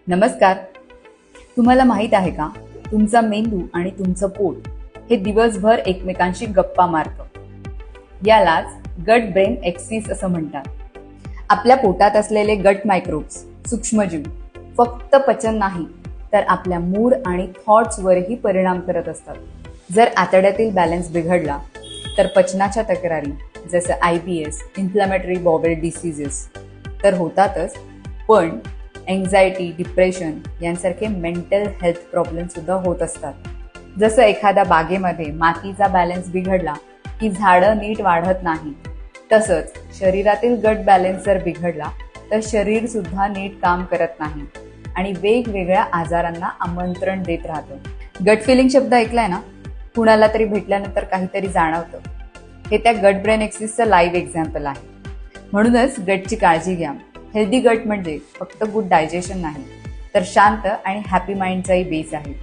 नमस्कार. तुम्हाला माहित आहे का, तुमचा मेंदू आणि तुमचं पोट हे दिवसभर एकमेकांशी गप्पा मारतं. यालाच गट ब्रेन एक्सिस असं म्हणतात. आपल्या पोटात असलेले गट मायक्रोब्स, सूक्ष्मजीव फक्त पचन नाही तर आपल्या मूड आणि थॉट्सवरही परिणाम करत असतात. जर आतड्यातील बॅलन्स बिघडला तर पचनाच्या तक्रारी जसं IBS, इन्फ्लॅमेटरी बाउल डिसीजेस तर होतातच, पण एन्झायटी, डिप्रेशन यांसारखे मेंटल हेल्थ प्रॉब्लेम सुद्धा होत असतात. जसं एखाद्या बागेमध्ये मातीचा बॅलन्स बिघडला की झाडं नीट वाढत नाही, तसंच शरीरातील गट बॅलन्स जर बिघडला तर शरीर सुद्धा नीट काम करत नाही आणि वेगवेगळ्या आजारांना आमंत्रण देत राहतं. गट फिलिंग शब्द ऐकलाय ना? कुणाला तरी भेटल्यानंतर काहीतरी जाणवतं. हे त्या गट ब्रेन एक्सिसचं लाईव्ह एक्झाम्पल आहे. म्हणूनच गटची काळजी घ्या. हेल्दी गट म्हणजे फक्त गुड डायजेशन नाही, तर शांत आणि हॅपी माइंडचाही बेस आहे.